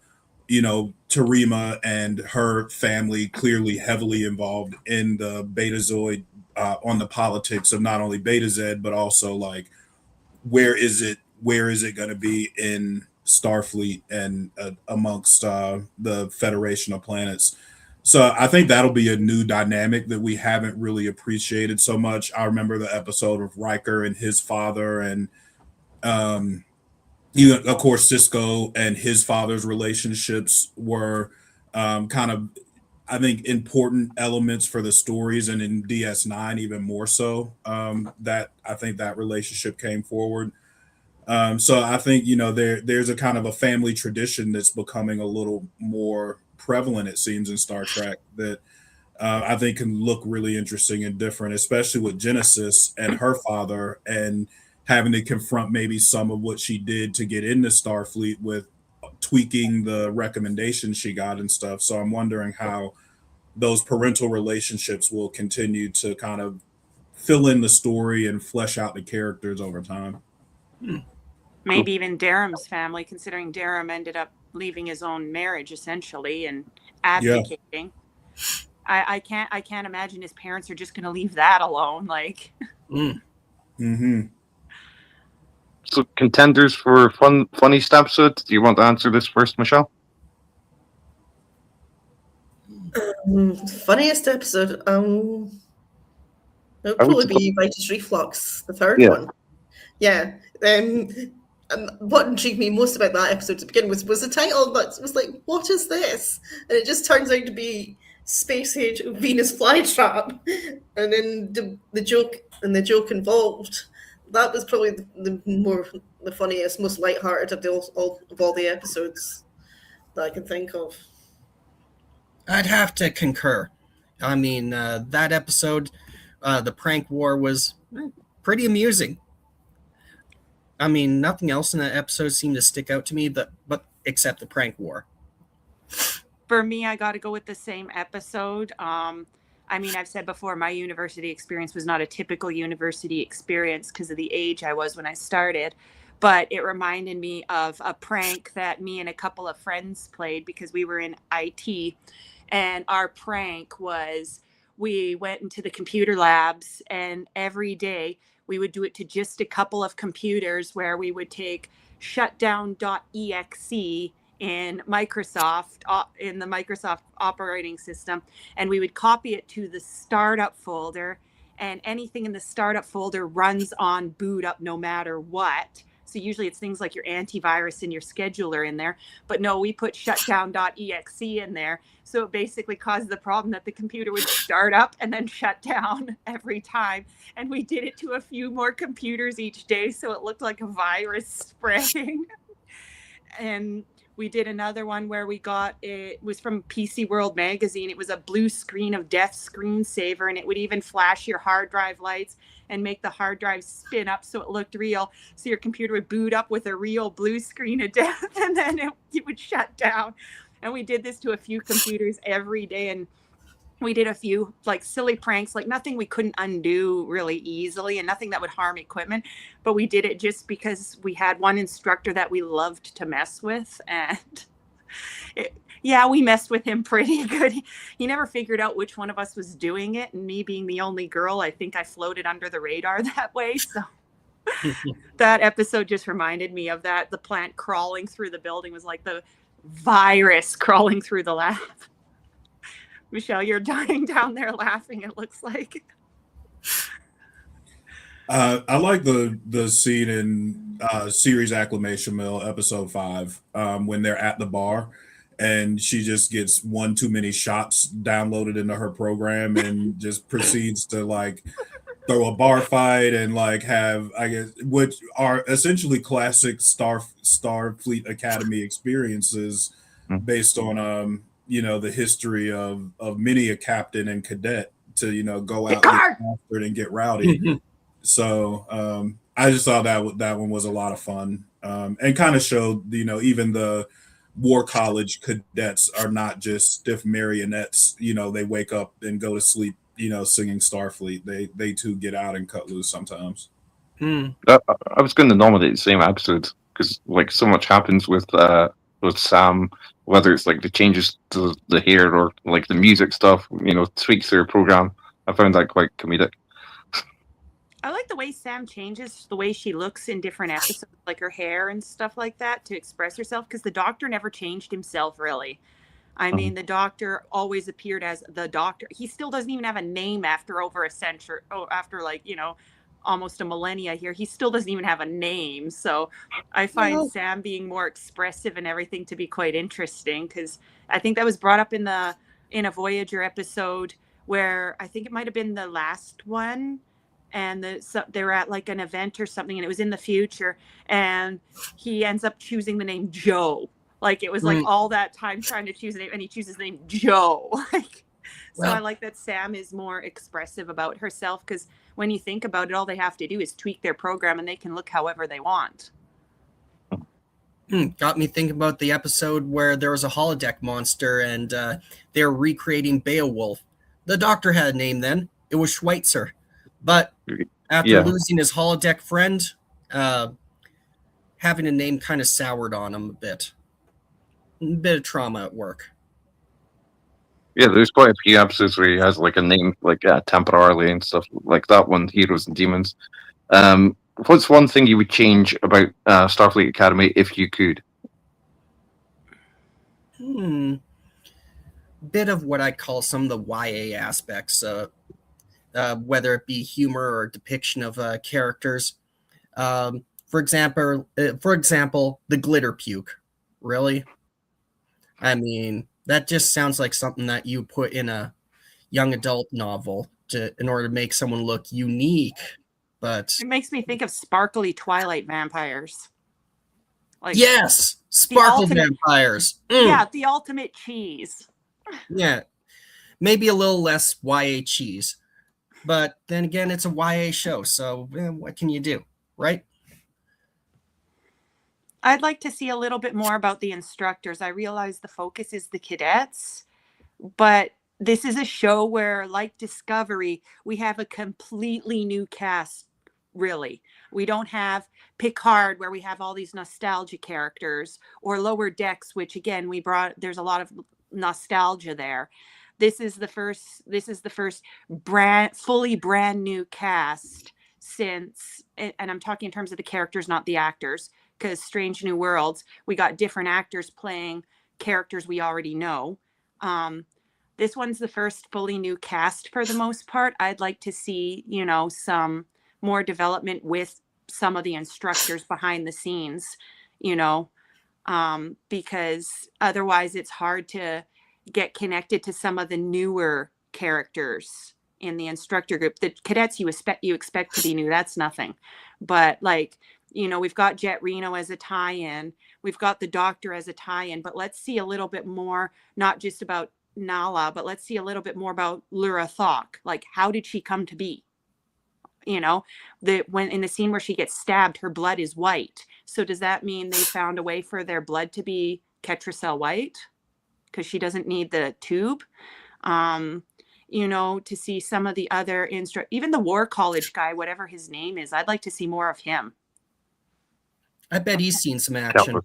Tarima and her family clearly heavily involved in the Betazoid, on the politics of not only Beta Z, but also like where is it going to be in Starfleet and amongst the Federation of Planets. So I think that'll be a new dynamic that we haven't really appreciated so much. I remember the episode of Riker and his father, and of course, Cisco and his father's relationships were kind of, I think, important elements for the stories, and in DS9 even more so. That I think that relationship came forward. So I think there's a kind of a family tradition that's becoming a little more prevalent, it seems, in Star Trek, that I think can look really interesting and different, especially with Genesis and her father, and having to confront maybe some of what she did to get into Starfleet with tweaking the recommendations she got and stuff. So I'm wondering how those parental relationships will continue to kind of fill in the story and flesh out the characters over time. Maybe even Durham's family, considering Durham ended up leaving his own marriage essentially and abdicating. Yeah. I can't imagine his parents are just going to leave that alone. Like, So contenders for funniest episode. Do you want to answer this first, Michelle? Funniest episode. It'll probably be Vitus Reflux, the third one. Yeah. And what intrigued me most about that episode to begin with was the title. That was like, what is this? And it just turns out to be Space Age Venus Flytrap, and then the joke involved. That was probably the funniest, most lighthearted of all the episodes that I can think of. I'd have to concur. I mean, that episode, the prank war, was pretty amusing. I mean, nothing else in that episode seemed to stick out to me, but except the prank war. For me, I got to go with the same episode. I mean, I've said before, my university experience was not a typical university experience because of the age I was when I started. But it reminded me of a prank that me and a couple of friends played because we were in IT. And our prank was we went into the computer labs, and every day we would do it to just a couple of computers, where we would take shutdown.exe in Microsoft, in the Microsoft operating system, and we would copy it to the startup folder, and anything in the startup folder runs on boot up no matter what. So usually it's things like your antivirus and your scheduler in there, but no, we put shutdown.exe in there. So it basically caused the problem that the computer would start up and then shut down every time. And we did it to a few more computers each day, so it looked like a virus spreading. And we did another one where we got, it was from PC World magazine. It was a blue screen of death screensaver, and it would even flash your hard drive lights and make the hard drive spin up so it looked real. So your computer would boot up with a real blue screen of death, and then it would shut down. And we did this to a few computers every day, and we did a few like silly pranks, like nothing we couldn't undo really easily and nothing that would harm equipment. But we did it just because we had one instructor that we loved to mess with. And yeah, we messed with him pretty good. He never figured out which one of us was doing it. And me being the only girl, I think I floated under the radar that way. So that episode just reminded me of that. The plant crawling through the building was like the virus crawling through the lab. Michelle, you're dying down there laughing, it looks like. I like the scene in series Acclamation Mill, episode 5, when they're at the bar and she just gets one too many shots downloaded into her program and just proceeds to like throw a bar fight and like have, I guess, which are essentially classic Starfleet Academy experiences based on the history of many a captain and cadet to go out and get rowdy. So I just thought that one was a lot of fun, and kind of showed even the war college cadets are not just stiff marionettes. They wake up and go to sleep singing Starfleet. They too get out and cut loose sometimes. I was going to nominate the same episode because like so much happens with Sam, whether it's like the changes to the hair or like the music stuff, tweaks their program. I found that quite comedic. I like the way Sam changes the way she looks in different episodes, like her hair and stuff like that, to express herself, because the Doctor never changed himself, really. I mean, the Doctor always appeared as the Doctor. He still doesn't even have a name after over a century, after almost a millennia here. He still doesn't even have a name. So I find Sam being more expressive and everything to be quite interesting, because I think that was brought up in a Voyager episode where I think it might have been the last one, and they were at like an event or something, and it was in the future, and he ends up choosing the name Joe. Like it was like all that time trying to choose a name, and he chooses the name Joe. I like that Sam is more expressive about herself, because when you think about it, all they have to do is tweak their program and they can look however they want. Got me thinking about the episode where there was a holodeck monster and they were recreating Beowulf. The Doctor had a name then. It was Schweitzer. But after losing his holodeck friend, having a name kind of soured on him a bit. A bit of trauma at work. Yeah, there's quite a few episodes where he has like a name, like temporarily and stuff like that one, Heroes and Demons. What's one thing you would change about Starfleet Academy if you could? Bit of what I call some of the YA aspects, whether it be humor or depiction of characters. For example, the glitter puke. Really? I mean, that just sounds like something that you put in a young adult novel in order to make someone look unique. But it makes me think of sparkly Twilight vampires. Yes, sparkle vampires. Yeah, the ultimate cheese. Yeah, maybe a little less YA cheese. But then again, it's a YA show, so what can you do, right? I'd like to see a little bit more about the instructors. I realize the focus is the cadets, but this is a show where, like Discovery, we have a completely new cast, really. We don't have Picard, where we have all these nostalgia characters, or Lower Decks, which again, there's a lot of nostalgia there. This is the first fully brand new cast since, and I'm talking in terms of the characters, not the actors, because Strange New Worlds, we got different actors playing characters we already know. This one's the first fully new cast for the most part. I'd like to see, some more development with some of the instructors behind the scenes, because otherwise it's hard to get connected to some of the newer characters in the instructor group. The cadets you expect to be new, that's nothing. But we've got Jet Reno as a tie-in. We've got the Doctor as a tie-in, but let's see a little bit more, not just about Nala, but let's see a little bit more about Lura Thok. How did she come to be? When in the scene where she gets stabbed, her blood is white. So does that mean they found a way for their blood to be Ketracel white? Because she doesn't need the tube. To see some of the other even the War College guy, whatever his name is, I'd like to see more of him. I bet he's seen some action. Kelrick.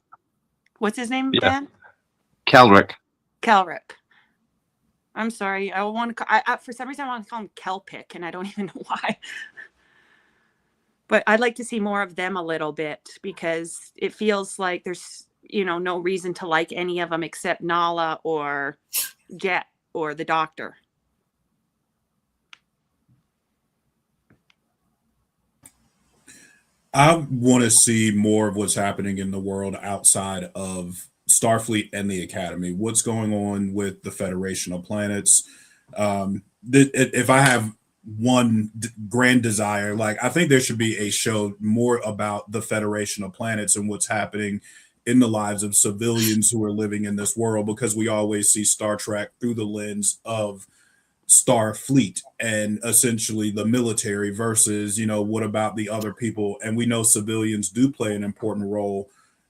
What's his name, Yeah. Dan? Kelrick. I'm sorry. For some reason I want to call him Kelpic, and I don't even know why. But I'd like to see more of them a little bit, because it feels like there's, no reason to like any of them except Nala or Jet or the Doctor. I want to see more of what's happening in the world outside of Starfleet and the Academy. What's going on with the Federation of Planets? If I have one grand desire, I think there should be a show more about the Federation of Planets and what's happening in the lives of civilians who are living in this world, because we always see Star Trek through the lens of Starfleet and essentially the military versus, what about the other people? And we know civilians do play an important role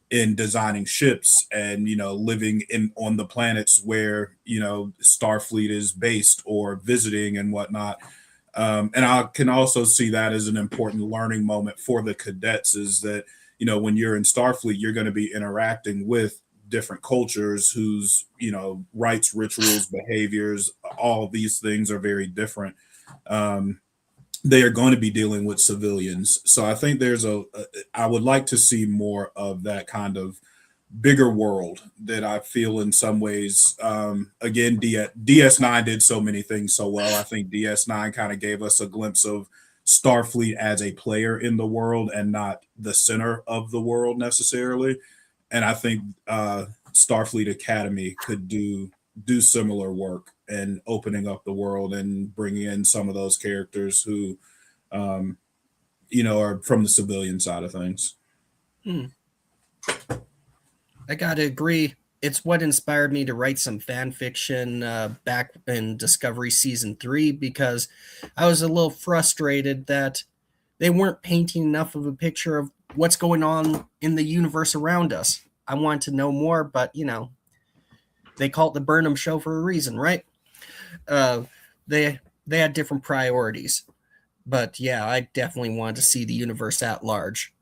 in designing ships and, living on the planets where, Starfleet is based or visiting and whatnot. And I can also see that as an important learning moment for the cadets, is that, when you're in Starfleet, you're going to be interacting with different cultures whose, rites, rituals, behaviors, all of these things are very different. They are going to be dealing with civilians. So I think I would like to see more of that kind of bigger world that I feel in some ways. Again, DS9 did so many things so well. I think DS9 kind of gave us a glimpse of Starfleet as a player in the world and not the center of the world necessarily. And I think Starfleet Academy could do similar work and opening up the world and bringing in some of those characters who, are from the civilian side of things. I gotta agree. It's what inspired me to write some fan fiction back in Discovery Season 3, because I was a little frustrated that they weren't painting enough of a picture of what's going on in the universe around us. I wanted to know more, but, they call it the Burnham Show for a reason, right? They had different priorities. But, yeah, I definitely wanted to see the universe at large.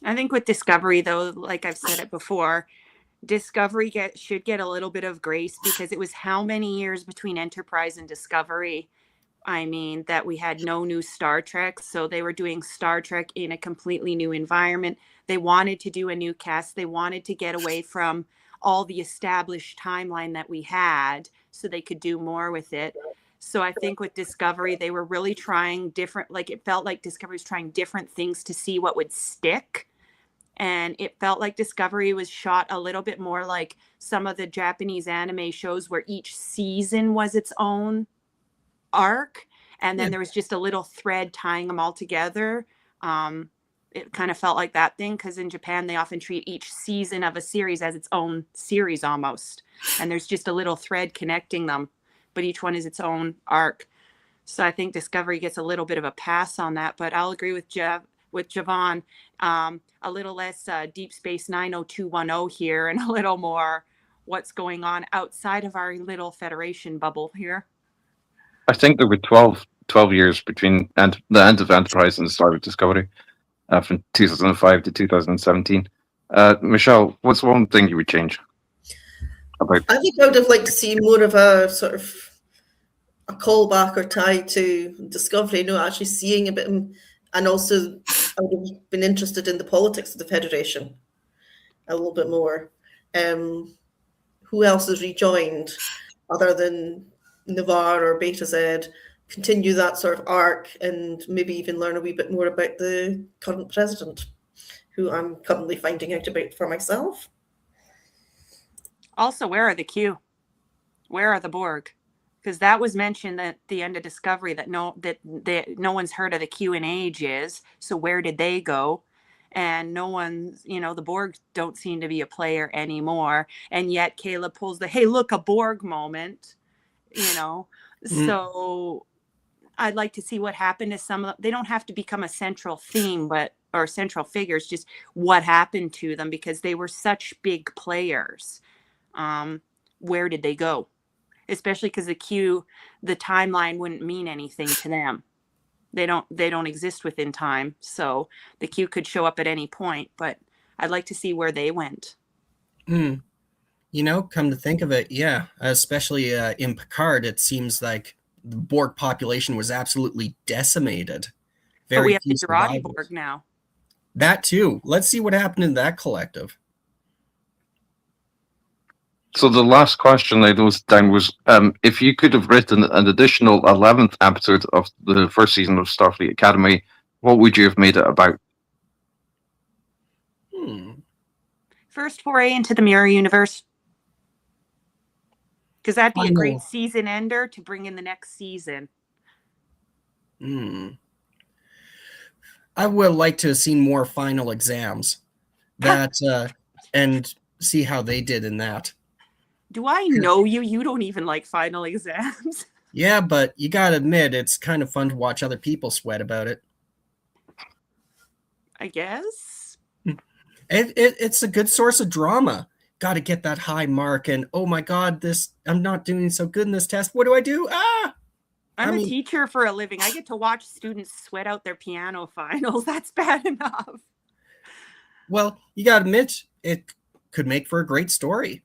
I think with Discovery, though, like I've said it before, Discovery should get a little bit of grace, because it was how many years between Enterprise and Discovery? I mean, that we had no new Star Trek. So they were doing Star Trek in a completely new environment. They wanted to do a new cast. They wanted to get away from all the established timeline that we had so they could do more with it. So I think with Discovery, they were really trying different, it felt like Discovery was trying different things to see what would stick. And it felt like Discovery was shot a little bit more like some of the Japanese anime shows where each season was its own arc. And then there was just a little thread tying them all together. It kind of felt like that thing, because in Japan, they often treat each season of a series as its own series almost. And there's just a little thread connecting them, but each one is its own arc. So I think Discovery gets a little bit of a pass on that, but I'll agree with Javon, a little less Deep Space 90210 here, and a little more what's going on outside of our little Federation bubble here. I think there were 12 years between the end of Enterprise and the start of Discovery, from 2005 to 2017. Michelle, what's one thing you would change? I think I would have liked to see more of a sort of a callback or tie to Discovery, actually seeing a bit, and also I would have been interested in the politics of the Federation a little bit more. Who else has rejoined other than Navarre or Beta Z? Continue that sort of arc and maybe even learn a wee bit more about the current president, who I'm currently finding out about for myself. Also, where are the Q? Where are the Borg? Because that was mentioned at the end of Discovery that no one's heard of the Q in ages. So where did they go? And no one's, the Borg don't seem to be a player anymore. And yet Caleb pulls the, hey, look, a Borg moment, So I'd like to see what happened to some of them. They don't have to become a central theme, or central figures, just what happened to them, because they were such big players. Where did they go? Especially because the timeline wouldn't mean anything to them. They don't exist within time. So the Q could show up at any point, but I'd like to see where they went. Come to think of it, yeah, especially in Picard, it seems like the Borg population was absolutely decimated. But we have few the Jurati survivors. Borg now. That too. Let's see what happened in that collective. So the last question I wrote down was, if you could have written an additional 11th episode of the first season of Starfleet Academy, what would you have made it about? First foray into the mirror universe. Because that'd be a great season ender to bring in the next season. I would like to have seen more final exams and see how they did in that. Do I know you? You don't even like final exams. Yeah, but you gotta admit, it's kind of fun to watch other people sweat about it. I guess. It's a good source of drama. Got to get that high mark, and oh my god, I'm not doing so good in this test. What do I do? I'm a teacher for a living. I get to watch students sweat out their piano finals. That's bad enough. Well, you got to admit, it could make for a great story.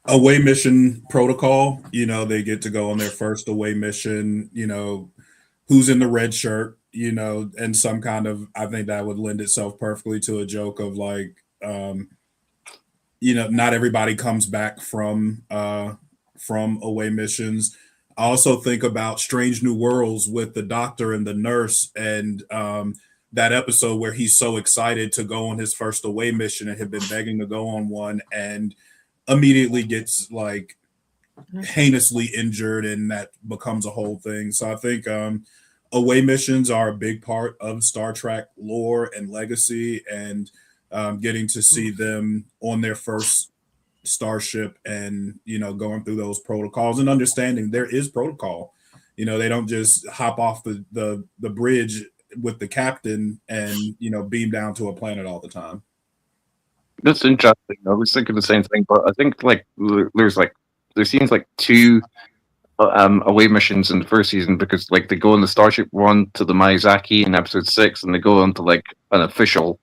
Away mission protocol, they get to go on their first away mission, who's in the red shirt, and some kind of, I think that would lend itself perfectly to a joke of like, not everybody comes back from away missions. I also think about Strange New Worlds with the doctor and the nurse, and that episode where he's so excited to go on his first away mission and had been begging to go on one, and immediately gets like heinously injured, and that becomes a whole thing. So I think away missions are a big part of Star Trek lore and legacy, and getting to see them on their first starship and going through those protocols and understanding there is protocol. They don't just hop off the bridge with the captain and beam down to a planet all the time. That's interesting. I was thinking the same thing, but I think there seems like two away missions in the first season, because like they go on the Starship one to the Miyazaki in episode 6, and they go on to like an unofficial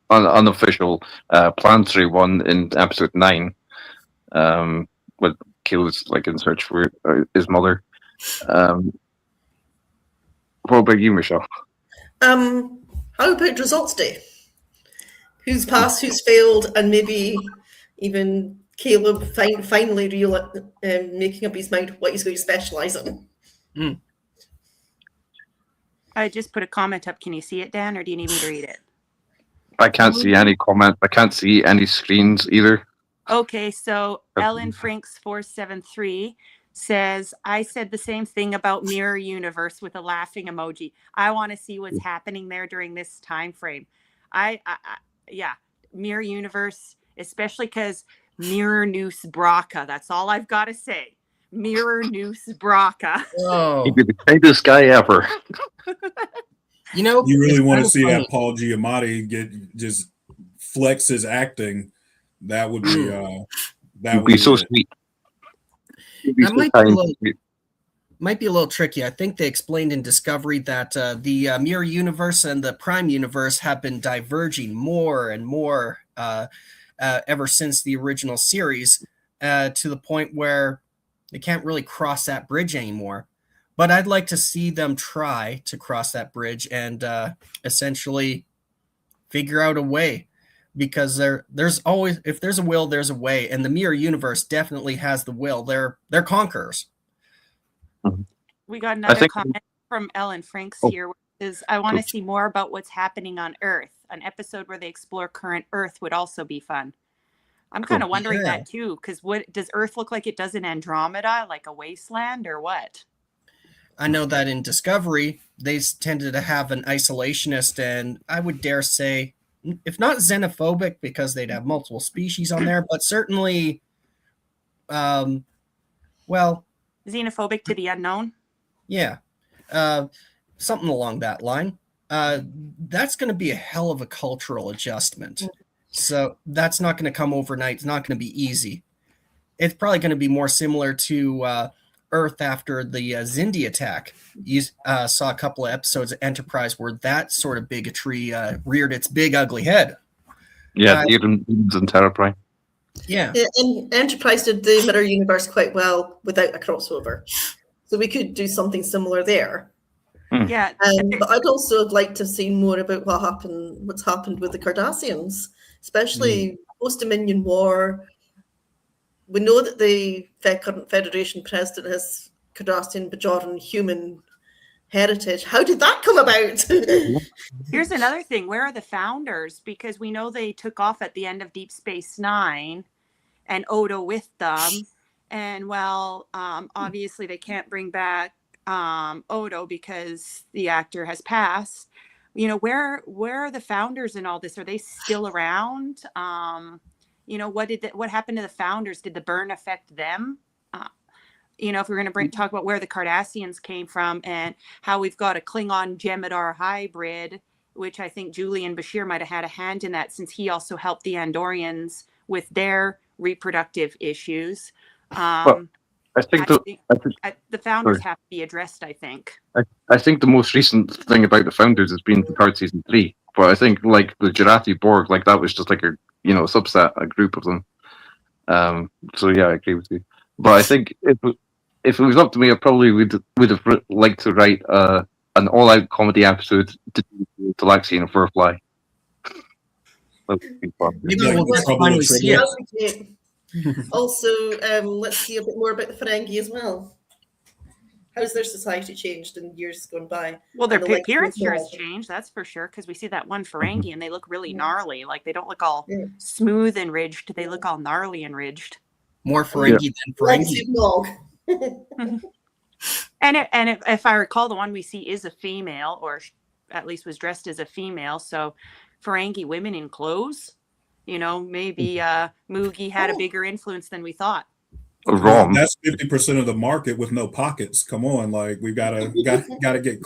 planetary one in episode 9, with Kayla's like in search for his mother. What about you, Michelle? How about results day? Who's passed, who's failed, and maybe even Caleb finally making up his mind what he's going to specialize in. I just put a comment up. Can you see it, Dan, or do you need me to read it? I can't see any comment. I can't see any screens either. Okay, so Ellen Franks 473 says, I said the same thing about Mirror Universe with a laughing emoji. I want to see what's happening there during this time frame. Yeah, Mirror Universe, especially because Mirror Noose Braca. That's all I've got to say. Mirror Noose Braca. Oh, he'd be the greatest guy ever. You really want to see that Paul Giamatti just flex his acting. That would be that would be so sweet. Might be a little tricky. I think they explained in Discovery that the Mirror Universe and the Prime Universe have been diverging more and more ever since the original series, to the point where they can't really cross that bridge anymore. but I'd like to see them try to cross that bridge and essentially figure out a way, because there's always, if there's a will, there's a way, and the mirror universe definitely has the will. They're conquerors. We got another think- comment from Ellen Franks Oh. here, which is, I want to see more about what's happening on Earth. An episode where they explore current Earth would also be fun. I'm kind of wondering Yeah. that too, because what does Earth look like? It does in Andromeda, like a wasteland, or what? I know that in Discovery, they tended to have an isolationist, and I would dare say, if not xenophobic, because they'd have multiple species on there, but certainly, well, Xenophobic to the unknown. yeah, something along that line. That's going to be a hell of a cultural adjustment. So that's not going to come overnight. It's not going to be easy. It's probably going to be more similar to Earth after the Xindi attack. You saw a couple of episodes of Enterprise where that sort of bigotry reared its big ugly head. Yeah, even in Terrapry. Yeah. And Enterprise did the mirror universe quite well without a crossover. So we could do something similar there. Yeah. But I'd also like to see more about what's happened with the Cardassians, especially post-Dominion War. We know that the current Federation president has Cardassian, Bajoran, human heritage. How did that come about? Here's another thing. Where are the founders? Because we know they took off at the end of Deep Space Nine and Odo with them. And well, obviously they can't bring back Odo because the actor has passed. You know, where are the founders in all this? Are they still around? You know, what happened to the founders? Did the burn affect them? You know, if we're going to talk about where the Cardassians came from and how we've got a Klingon Jem'Hadar hybrid, which I think Julian Bashir might have had a hand in that, since he also helped the Andorians with their reproductive issues. Well, I think the founders have to be addressed, I think. I think the most recent thing about the founders has been Picard season 3. But I think like the Jurati Borg, like that was just like a subset, a group of them. So yeah, I agree with you. But I think if it was up to me, I probably would have liked to write an all-out comedy episode to Galaxy and a Furfly. That would be fun. Maybe we'll just finally see it. Also, let's see a bit more about the Ferengi as well. How's their society changed in years gone by? Well, their appearance here has changed, that's for sure, because we see that one Ferengi and they look really gnarly. Like, they don't look all smooth and ridged. They look all gnarly and ridged. More Ferengi than Ferengi. And if I recall, the one we see is a female, or at least was dressed as a female. So Ferengi women in clothes, maybe Moogie had a bigger influence than we thought. Wrong. That's 50% of the market with no pockets. Come on, like we gotta get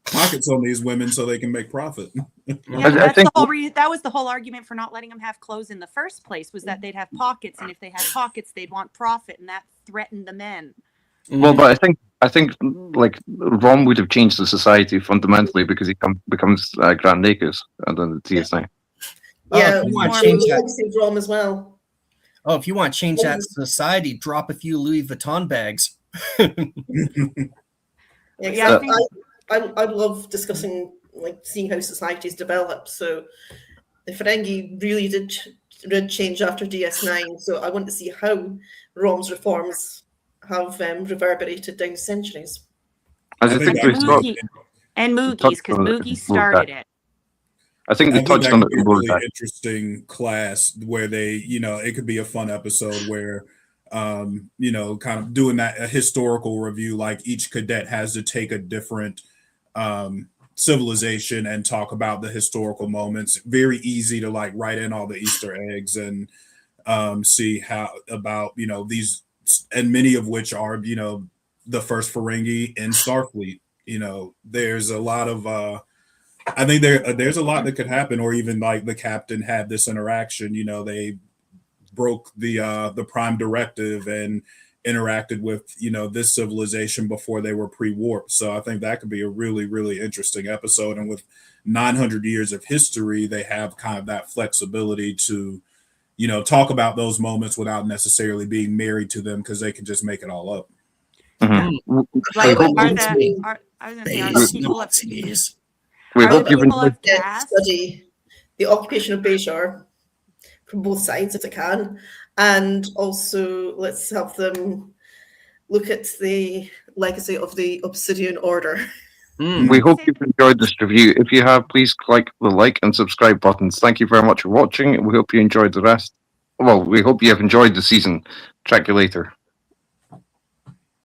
pockets on these women so they can make profit. Yeah, that was the whole argument for not letting them have clothes in the first place, was that they'd have pockets, and if they had pockets, they'd want profit, and that threatened the men. Well, but I think like Rom would have changed the society fundamentally because he becomes Grand Nakus and then the TSA. Yeah, if you want to change that, Rom as well. Oh, if you want to change that society, drop a few Louis Vuitton bags. I love discussing, like, seeing how societies develop. So the Ferengi really did change after DS9. So I want to see how Rom's reforms have reverberated down centuries. And Moogies, because Moogie started it. I think they touched on it. A really interesting class where they, it could be a fun episode where, kind of doing a historical review, like each cadet has to take a different civilization and talk about the historical moments. Very easy to like write in all the Easter eggs and see how about, these, and many of which are, the first Ferengi in Starfleet. There's a lot of, I think there's a lot that could happen, or even like the captain had this interaction. They broke the Prime Directive and interacted with this civilization before they were pre-warped. So I think that could be a really, really interesting episode. And with 900 years of history, they have kind of that flexibility to talk about those moments without necessarily being married to them, because they can just make it all up. Mhm. Like, hope- are Nazis. the I was gonna say, are the people of Nazis. We are hope the you've people enjoyed. of cast? Study the occupation of Bashar from both sides if they can, and also let's have them look at the legacy of the Obsidian Order. We hope you've enjoyed this review. If you have, please click the like and subscribe buttons. Thank you very much for watching. We hope you enjoyed the rest. Well, we hope you have enjoyed the season. Track you later.